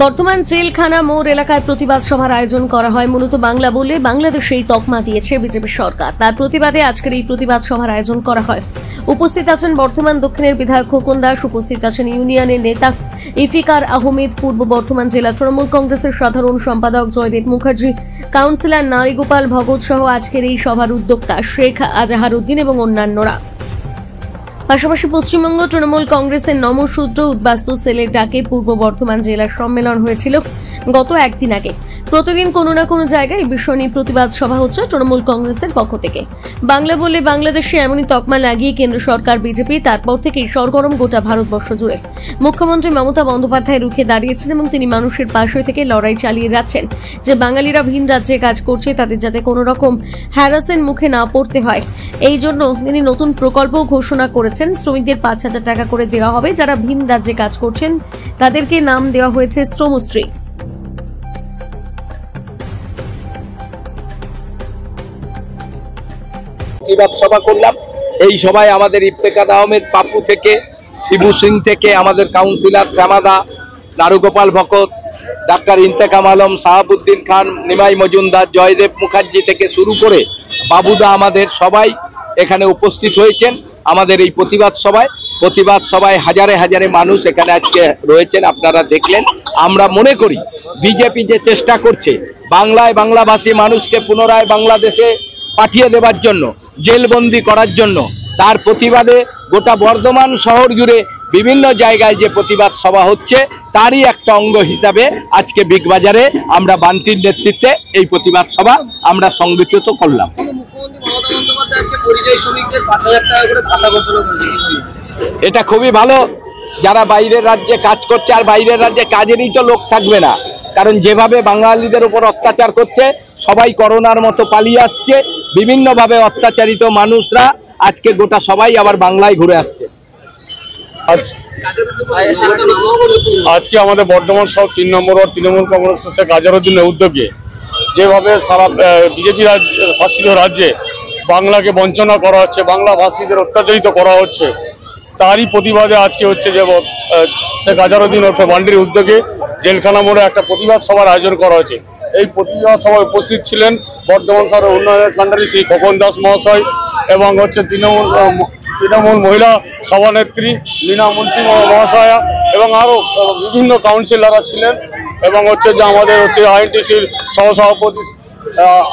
বর্তমান জেলখানা মোড় এলাকায় প্রতিবাদ সভার আয়োজন করা হয়। মূলত বাংলা বললে বাংলাদেশেই তকমা দিয়েছে বিজেপি সরকার। তার প্রতিবাদে আজকের এই প্রতিবাদ সভার আয়োজন করা হয়। উপস্থিত আছেন বর্ধমান দক্ষিণের বিধায়ক খোকন দাস, উপস্থিত আছেন ইউনিয়নের নেতা ইফিকার আহমেদ, পূর্ব বর্ধমান জেলা তৃণমূল কংগ্রেসের সাধারণ সম্পাদক জয়দেব মুখার্জি, কাউন্সিলর নারীগোপাল ভগত সহ আজকের এই সভার উদ্যোক্তা শেখ আজাহার উদ্দিন এবং অন্যান্যরা। পাশাপাশি পশ্চিমবঙ্গ তৃণমূল কংগ্রেসের নমশূদ্র উদ্বাস্তু সেলের ডাকে পূর্ব বর্ধমান জেলার সম্মেলন হয়েছিল গত একদিন আগে। প্রতিদিন কোনো না কোনো জায়গায় এই বিষয় নিয়ে প্রতিবাদ সভা হচ্ছে তৃণমূল কংগ্রেসের পক্ষ থেকে। বাংলা বললে বাংলাদেশে এমনই তকমা লাগিয়ে কেন্দ্র সরকার বিজেপি তারপর থেকেই সরগরম গোটা ভারতবর্ষ জুড়ে। মুখ্যমন্ত্রী মমতা বন্দ্যোপাধ্যায় রুখে দাঁড়িয়েছেন এবং তিনি মানুষের পাশে থেকে লড়াই চালিয়ে যাচ্ছেন যে বাঙালিরা ভিন রাজ্যে কাজ করছে তাদের যাতে কোনো রকম হ্যারাসের মুখে না পড়তে হয়। এই জন্য তিনি নতুন প্রকল্প ঘোষণা করেছেন। শ্রমিকদের ৫,০০০ টাকা করে দেওয়া হবে। যারা ভিন রাজ্যে কাজ করছেন তাদেরকে নাম দেওয়া হয়েছে শ্রমশ্রী। প্রতিবাদ সভা করলাম। এই সভায় আমাদের ইফতেখার আহমেদ পাপু থেকে, শিবু সিং থেকে, আমাদের কাউন্সিলর শ্যামাদা, নারুগোপাল ভকত, ডাক্তার ইন্তেকাম আলম, সাহাবুদ্দিন খান, নিমাই মজুমদার, জয়দেব মুখার্জি থেকে শুরু করে বাবুদা, আমাদের সবাই এখানে উপস্থিত হয়েছেন আমাদের এই প্রতিবাদ সভায় হাজারে হাজারে মানুষ এখানে আজকে রয়েছেন, আপনারা দেখলেন। আমরা মনে করি বিজেপি যে চেষ্টা করছে বাংলায় বাংলাভাষী মানুষকে পুনরায় বাংলাদেশে পাঠিয়ে দেবার জন্য, জেলবন্দি করার জন্য, তার প্রতিবাদে গোটা বর্ধমান শহর জুড়ে বিভিন্ন জায়গায় যে প্রতিবাদ সভা হচ্ছে তারই একটা অঙ্গ হিসাবে আজকে বিগ বাজারে আমরা বান্তির নেতৃত্বে এই প্রতিবাদ সভা আমরা সংগঠিত করলাম। এটা খুবই ভালো। যারা বাইরের রাজ্যে কাজ করছে, আর বাইরের রাজ্যে কাজেরই তো লোক থাকবে না, কারণ যেভাবে বাঙালিদের উপর অত্যাচার করছে, সবাই করোনার মতো পালিয়ে আসছে, বিভিন্নভাবে অত্যাচারিত মানুষরা আজকে গোটা সবাই আবার বাংলায় ঘুরে আসছে। আজকে আমাদের বর্ধমান শহর ৩ নম্বর ওয়ার্ড তৃণমূল কংগ্রেসের শেখ আজাহারউদ্দিনের উদ্যোগে যেভাবে সারা বিজেপি শাসিত রাজ্যে বাংলাকে বঞ্চনা করা হচ্ছে, বাংলা ভাষীদের অত্যাচারিত করা হচ্ছে, তারই প্রতিবাদে আজকে হচ্ছে যে শেখ আজাহারউদ্দিন ওরফে বান্ডির উদ্যোগে জেলখানা মোড়ে একটা প্রতিবাদ সভার আয়োজন করা হয়েছে। এই প্রতিবাদ সভায় উপস্থিত ছিলেন বর্ধমান শহরের উন্নয়নের কাণ্ডারি শ্রী খোকন দাস মহাশয় এবং হচ্ছে তৃণমূল মহিলা সভানেত্রী লীনা মুন্সি মহাশয়া এবং আরও বিভিন্ন কাউন্সিলররা ছিলেন এবং হচ্ছে যে আমাদের হচ্ছে আইএনটিসির সহসভাপতি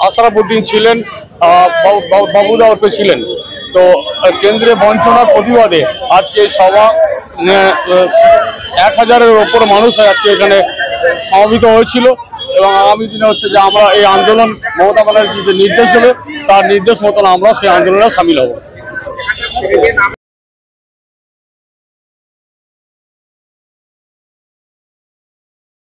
আশরাফুদ্দিন ছিলেন, বাবুদা ওরফে ছিলেন। তো কেন্দ্রীয় বঞ্চনার প্রতিবাদে আজকে সভা ১,০০০-এর ওপর মানুষ আজকে এখানে সমবেত হয়েছিল এবং আগামী দিনে হচ্ছে যে আমরা এই আন্দোলন মমতা ব্যানার্জি যে নির্দেশ দেবে তার নির্দেশ মতন আমরা সেই আন্দোলনে সামিল হব।